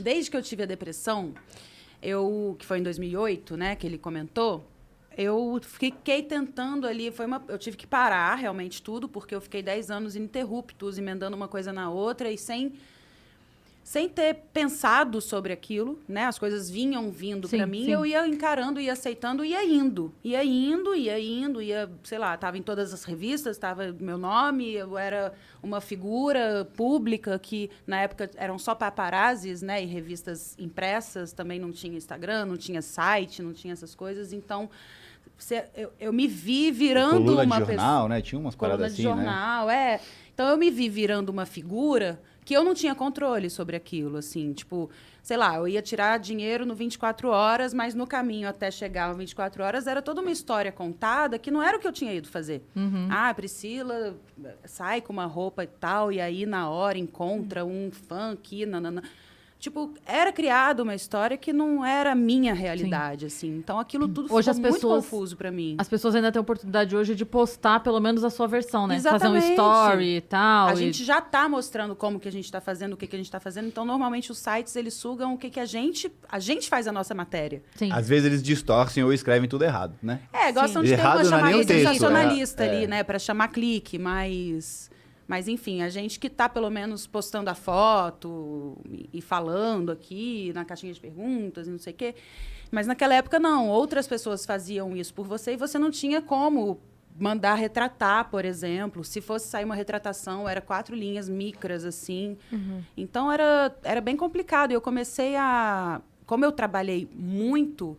desde que eu tive a depressão, que foi em 2008, né, que ele comentou, eu fiquei tentando ali, eu tive que parar realmente tudo, porque eu fiquei 10 anos ininterruptos, emendando uma coisa na outra e sem ter pensado sobre aquilo, né? As coisas vinham vindo para mim, eu ia encarando, ia aceitando, ia indo, sei lá, estava em todas as revistas, estava meu nome, eu era uma figura pública que na época eram só paparazzis, né? E revistas impressas, também não tinha Instagram, não tinha site, não tinha essas coisas, então eu me vi virando coluna uma de jornal, né? Tinha umas paradas assim, jornal, né? Então eu me vi virando uma figura que eu não tinha controle sobre aquilo, assim, tipo, sei lá, eu ia tirar dinheiro no 24 horas, mas no caminho até chegar no 24 horas era toda uma história contada que não era o que eu tinha ido fazer. Ah, Priscila sai com uma roupa e tal, e aí na hora encontra um fã aqui, nanana. Tipo, era criada uma história que não era a minha realidade, assim. Então, aquilo tudo hoje ficou muito confuso pra mim. As pessoas ainda têm a oportunidade hoje de postar pelo menos a sua versão, né? Exatamente. Fazer um story e tal. A gente já tá mostrando como que a gente tá fazendo, o que a gente tá fazendo. Então, normalmente, os sites, eles sugam o que a gente faz a nossa matéria. Sim. Às vezes eles distorcem ou escrevem tudo errado, né? Gostam de ter errado uma não é nem chamada o texto, sensacionalista ali, né? Pra chamar clique, Mas, enfim, a gente que está, pelo menos, postando a foto e falando aqui na caixinha de perguntas e não sei o quê. Mas, naquela época, não. Outras pessoas faziam isso por você e você não tinha como mandar retratar, por exemplo. Se fosse sair uma retratação, era 4 linhas micras, assim. Então, era bem complicado. E eu comecei a... Como eu trabalhei muito...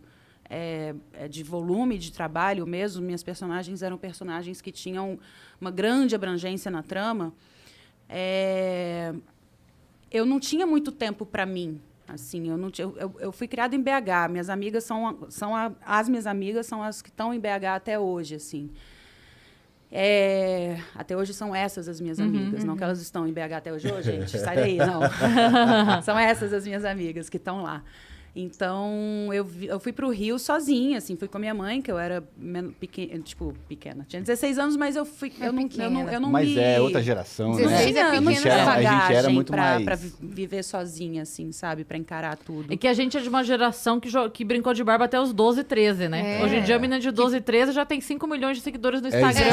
de volume de trabalho mesmo, minhas personagens eram personagens que tinham uma grande abrangência na trama, eu não tinha muito tempo para mim, assim, eu fui criada em BH, minhas amigas as minhas amigas são as que estão em BH até hoje, assim. Até hoje são essas as minhas amigas, não que elas estão em BH até hoje, gente, sai daí, não. São essas as minhas amigas que estão lá. Então, eu fui pro Rio sozinha, assim, fui com a minha mãe, que eu era pequena. Tinha 16 anos, mas eu não Mas me... é outra geração, né? Não tinha A gente era muito mais... pra viver sozinha, assim, sabe? Pra encarar tudo. É que a gente é de uma geração que brincou de barba até os 12, 13, né? Hoje em dia, a menina de 12, 13 já tem 5 milhões de seguidores no Instagram,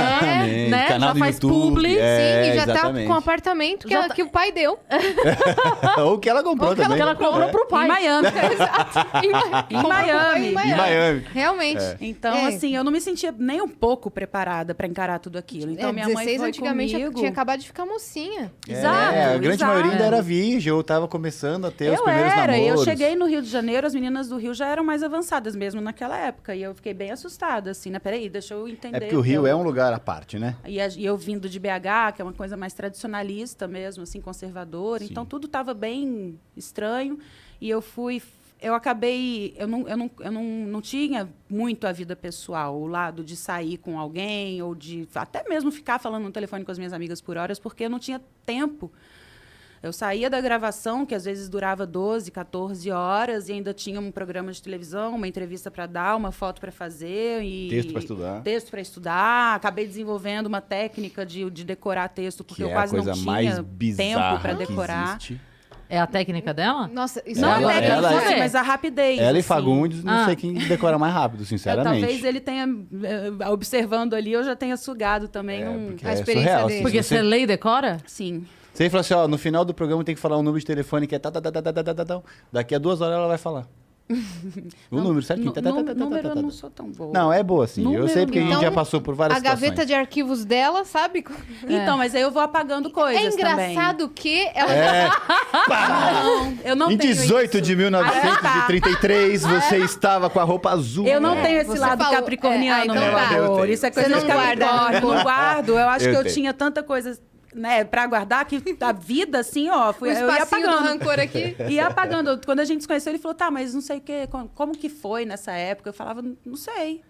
né? Canal já faz YouTube, publi. Sim, e já exatamente. tá com um apartamento que o pai deu. Ou que ela comprou também. Que ela comprou pro pai. Em Miami. Em Miami. Realmente. Então, assim, eu não me sentia nem um pouco preparada pra encarar tudo aquilo. Então, minha mãe 16 foi antigamente comigo. tinha acabado de ficar mocinha. Exato, A grande exato. maioria ainda era virgem, ou tava começando a ter os Eu primeiros era, namoros. eu cheguei no Rio de Janeiro, as meninas do Rio já eram mais avançadas mesmo naquela época. E eu fiquei bem assustada, assim, né? Peraí, deixa eu entender. É porque o Rio é um lugar à parte, né? E eu vindo de BH, que é uma coisa mais tradicionalista mesmo, assim, conservadora. Sim. Então, tudo estava bem estranho. E eu acabei... Eu não tinha muito a vida pessoal, o lado de sair com alguém, ou de até mesmo ficar falando no telefone com as minhas amigas por horas, porque eu não tinha tempo. Eu saía da gravação, que às vezes durava 12, 14 horas, e ainda tinha um programa de televisão, uma entrevista para dar, uma foto para fazer. E Texto para estudar. Acabei desenvolvendo uma técnica de decorar texto, porque eu quase não tinha tempo para decorar. É a técnica dela? Nossa, isso Não é a técnica, mas a rapidez. Ela e assim. Fagundes, não sei quem decora mais rápido, sinceramente. Talvez ele tenha, observando ali, eu já tenha sugado também a experiência surreal, dele. Porque você lê e decora? Sim. Você fala assim, ó, no final do programa tem que falar um número de telefone que é daqui a 2 horas ela vai falar. O número certinho. Número eu não sou tão boa. Não, é boa, sim. Eu sei porque a gente não. já passou por várias A situações. gaveta de arquivos dela, sabe? Então, mas aí eu vou apagando coisas também. Engraçado que ela... Não, eu não Em tenho 18 isso. de 1933, você estava com a roupa azul. Eu não tenho esse Você lado falou- capricorniano, então meu tá. amor. Isso é coisa Você de não guarda Capricórnio. rancor. Não guardo. Eu acho que eu tenho. tinha tanta coisa, né, pra guardar, que a vida, assim, ó, O eu ia espacinho do apagando. rancor aqui. Ia apagando. Quando a gente se conheceu, ele falou, tá, mas não sei o quê, como que foi nessa época? Eu falava, não sei.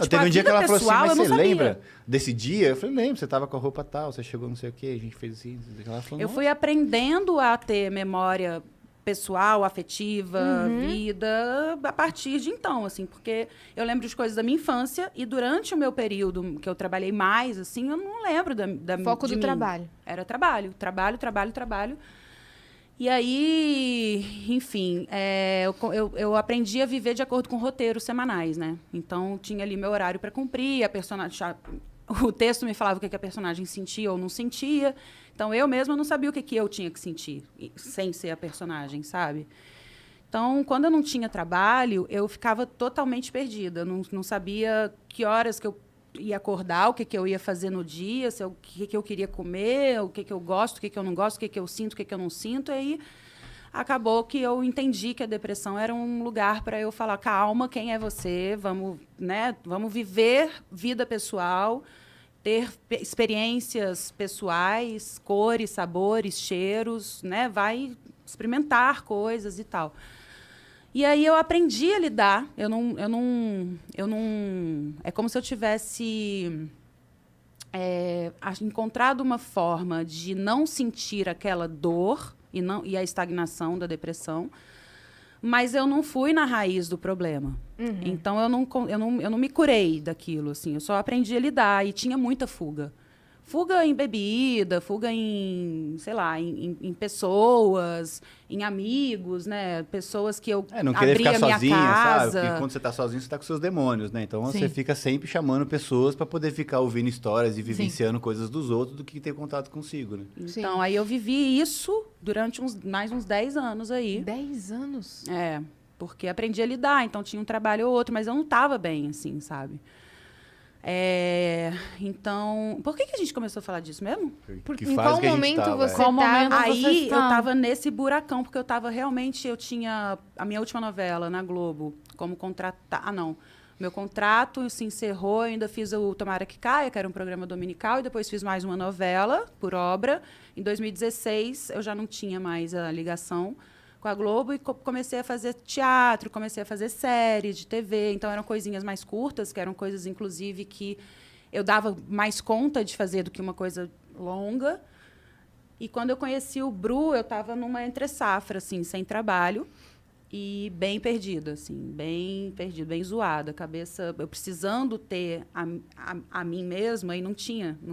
Teve um dia que ela falou assim, pessoal, mas eu não você sabia. lembra desse dia? Eu falei, lembro, você tava com a roupa tal, você chegou não sei o quê, a gente fez assim. Ela falou, Eu fui aprendendo a ter memória pessoal, afetiva, vida, a partir de então, assim, porque eu lembro de coisas da minha infância e durante o meu período que eu trabalhei mais, assim, eu não lembro da Foco de do mim. trabalho. Era trabalho. E aí, enfim, eu aprendi a viver de acordo com roteiros semanais, né? Então, tinha ali meu horário para cumprir, o texto me falava o que a personagem sentia ou não sentia. Então, eu mesma não sabia o que eu tinha que sentir, sem ser a personagem, sabe? Então, quando eu não tinha trabalho, eu ficava totalmente perdida. Não sabia que horas que eu ia acordar, o que eu ia fazer no dia, o que eu queria comer, o que eu gosto, o que eu não gosto, o que eu sinto, o que eu não sinto. E aí, acabou que eu entendi que a depressão era um lugar para eu falar, calma, quem é você? Vamos viver vida pessoal, ter experiências pessoais, cores, sabores, cheiros, né? Vai experimentar coisas e tal. E aí eu aprendi a lidar. Eu não. É como se eu tivesse encontrado uma forma de não sentir aquela dor e a estagnação da depressão, mas eu não fui na raiz do problema. Uhum. Então eu não me curei daquilo, assim. Eu só aprendi a lidar e tinha muita fuga. Fuga em bebida, fuga em, sei lá, em pessoas, em amigos, né? Pessoas que eu não querer abria ficar minha sozinha, casa. sabe? Porque quando você tá sozinho, você tá com seus demônios, né? Então Sim. você fica sempre chamando pessoas para poder ficar ouvindo histórias e vivenciando coisas dos outros do que ter contato consigo, né? Sim. Então, aí eu vivi isso durante mais uns 10 anos aí. 10 anos? Porque aprendi a lidar, então tinha um trabalho ou outro, mas eu não estava bem, assim, sabe? Então, por que a gente começou a falar disso mesmo? Que Em fase qual que a gente momento tava, você Qual momento tava... você Aí está? eu tava nesse buracão, porque eu tava realmente... Eu tinha a minha última novela na Globo, como contratar... Ah, não. Meu contrato se encerrou, eu ainda fiz o Tomara que Caia, que era um programa dominical, e depois fiz mais uma novela, por obra. Em 2016, eu já não tinha mais a ligação com a Globo e comecei a fazer teatro, comecei a fazer série de TV. Então, eram coisinhas mais curtas, que eram coisas, inclusive, que eu dava mais conta de fazer do que uma coisa longa. E quando eu conheci o Bru, eu estava numa entre-safra, assim, sem trabalho e bem perdida, assim, bem perdida, bem zoada. Cabeça, eu precisando ter a mim mesma e não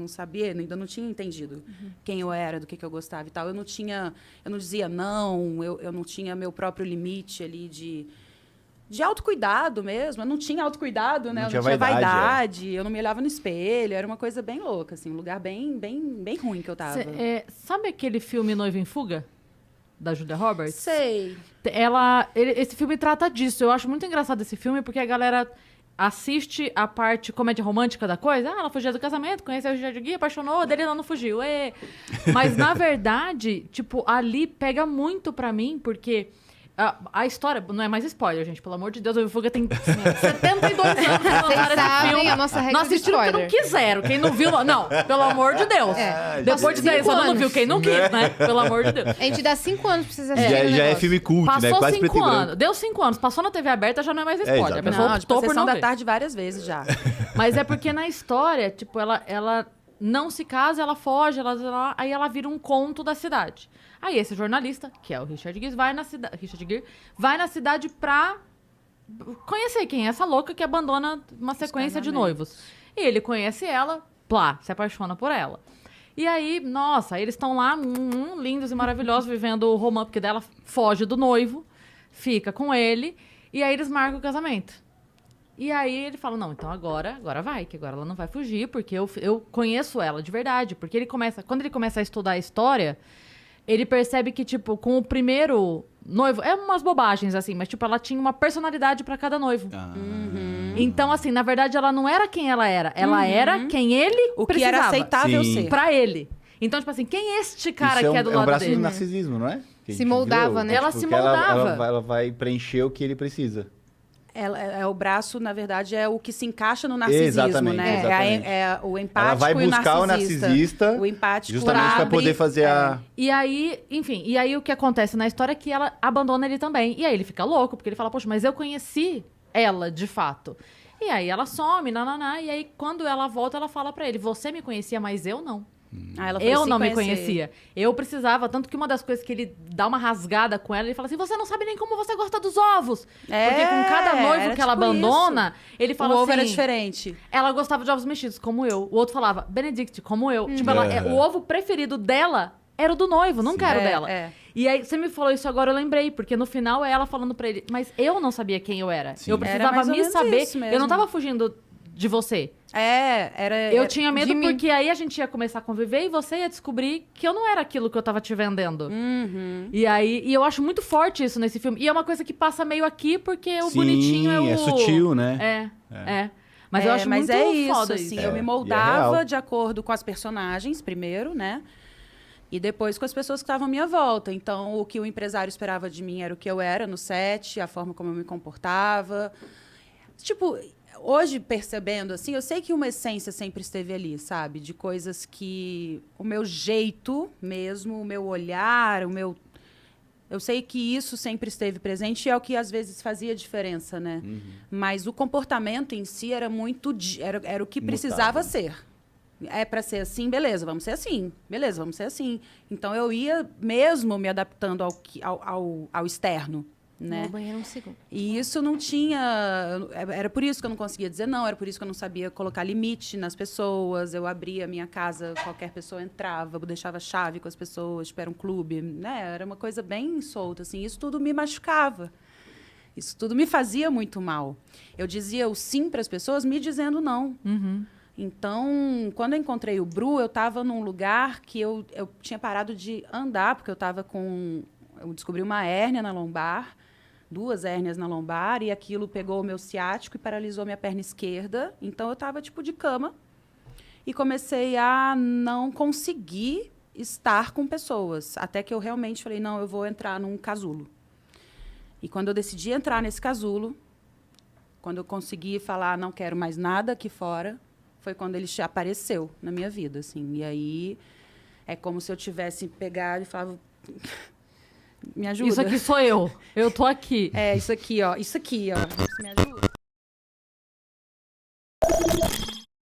sabia, ainda não tinha entendido quem eu era, do que eu gostava e tal. Eu não dizia não, eu não tinha meu próprio limite ali de autocuidado mesmo. Eu não tinha autocuidado, né? Não Eu tinha não tinha vaidade, eu não me olhava no espelho, era uma coisa bem louca, assim, um lugar bem, bem, bem ruim que eu tava. Sabe aquele filme Noiva em Fuga? Da Julia Roberts? Sei. Esse filme trata disso. Eu acho muito engraçado esse filme, porque a galera assiste a parte comédia romântica da coisa. Ela fugia do casamento, conheceu o Richard Gere, apaixonou, dele ela não fugiu. Mas, na verdade, tipo, ali pega muito pra mim, porque... A história, não é mais spoiler, gente, pelo amor de Deus, o Fuga tem 72 anos que lançaram esse sabem filme. a nossa regra Não de assistiram porque não spoiler. quiseram. Quem não viu, não, pelo amor de Deus. Depois de 10 anos não viu quem não quis, né? Pelo amor de Deus. A gente dá 5 anos pra vocês assistirem o Já é negócio. filme cult, né? Passou Quase 5 preto e branco. anos, deu 5 anos, passou na TV aberta, já não é mais spoiler. A exato. pessoa Não, optou por Sessão não da ver. Tarde várias vezes já. Mas é porque na história, tipo, ela não se casa, ela foge, aí ela vira um conto da cidade. Aí esse jornalista, que é o Richard Gere, vai na cidade pra conhecer quem é essa louca que abandona uma sequência de noivos. E ele conhece ela, se apaixona por ela. E aí, nossa, eles estão lá, lindos e maravilhosos, vivendo o romance, porque dela foge do noivo, fica com ele, e aí eles marcam o casamento. E aí ele fala, não, então agora vai, que agora ela não vai fugir, porque eu conheço ela de verdade. Porque quando ele começa a estudar a história, ele percebe que, tipo, com o primeiro noivo, é umas bobagens, assim, mas, tipo, ela tinha uma personalidade pra cada noivo. Então, assim, na verdade, ela não era quem ela era. Ela era quem ele O que precisava. era aceitável Sim. ser. Pra ele. Então, tipo assim, quem é este cara Isso que é do um lado braço dele? do narcisismo, não é? Que a Se gente moldava, né? Ela Tipo, se que moldava. Ela vai preencher o que ele precisa. O braço, na verdade, é o que se encaixa no narcisismo, Exatamente, né? exatamente. É o empático Ela vai buscar e o narcisista O empático justamente para abre- poder fazer a... E aí, enfim, o que acontece na história é que ela abandona ele também. E aí ele fica louco, porque ele fala, poxa, mas eu conheci ela de fato. E aí ela some, e aí quando ela volta, ela fala pra ele, você me conhecia, mas eu não. Ela foi Eu se não me conhecer. conhecia. Eu precisava, tanto que uma das coisas que ele dá uma rasgada com ela, ele fala assim, você não sabe nem como você gosta dos ovos. Porque com cada noivo era que ela tipo abandona, ele O fala ovo assim... era diferente. Ela gostava de ovos mexidos, como eu. O outro falava, Benedict, como eu. Tipo, o ovo preferido dela era o do noivo, nunca era o dela. É. E aí, você me falou isso agora, eu lembrei, porque no final é ela falando pra ele, mas eu não sabia quem eu era. Sim. Eu Era precisava mais ou me menos saber. isso mesmo. Eu não tava fugindo de você. Eu tinha medo de mim. porque aí a gente ia começar a conviver e você ia descobrir que eu não era aquilo que eu tava te vendendo. Uhum. E eu acho muito forte isso nesse filme. E é uma coisa que passa meio aqui porque o Sim, bonitinho é o... é sutil, né? É. Mas eu acho muito isso, foda assim, isso. eu me e é moldava real. de acordo com as personagens, primeiro, né? E depois com as pessoas que estavam à minha volta. Então, o que o empresário esperava de mim era o que eu era no set, a forma como eu me comportava. Tipo, hoje, percebendo, assim, eu sei que uma essência sempre esteve ali, sabe? De coisas que... O meu jeito mesmo, o meu olhar, o meu... Eu sei que isso sempre esteve presente e é o que às vezes fazia diferença, né? Mas o comportamento em si era muito... Era o que precisava ser. É para ser assim, beleza, vamos ser assim. Beleza, vamos ser assim. Então, eu ia mesmo me adaptando ao externo, né? No banheiro um segundo. E isso não tinha... Era por isso que eu não conseguia dizer não, era por isso que eu não sabia colocar limite nas pessoas. Eu abria a minha casa, qualquer pessoa entrava, eu deixava chave com as pessoas, tipo, era um clube, né? Era uma coisa bem solta, assim. Isso tudo me machucava. Isso tudo me fazia muito mal. Eu dizia o sim para as pessoas me dizendo não. Então, quando eu encontrei o Bru, eu estava num lugar que eu tinha parado de andar, porque eu estava com... Eu descobri uma hérnia na lombar, 2 hérnias na lombar, e aquilo pegou o meu ciático e paralisou minha perna esquerda. Então, eu estava, tipo, de cama. E comecei a não conseguir estar com pessoas. Até que eu realmente falei, não, eu vou entrar num casulo. E quando eu decidi entrar nesse casulo, quando eu consegui falar, não quero mais nada aqui fora, foi quando ele apareceu na minha vida, assim. E aí, é como se eu tivesse pegado e falava... Me ajuda. Isso aqui sou eu. Eu tô aqui. É, isso aqui, ó. Isso aqui, ó. Você me ajuda?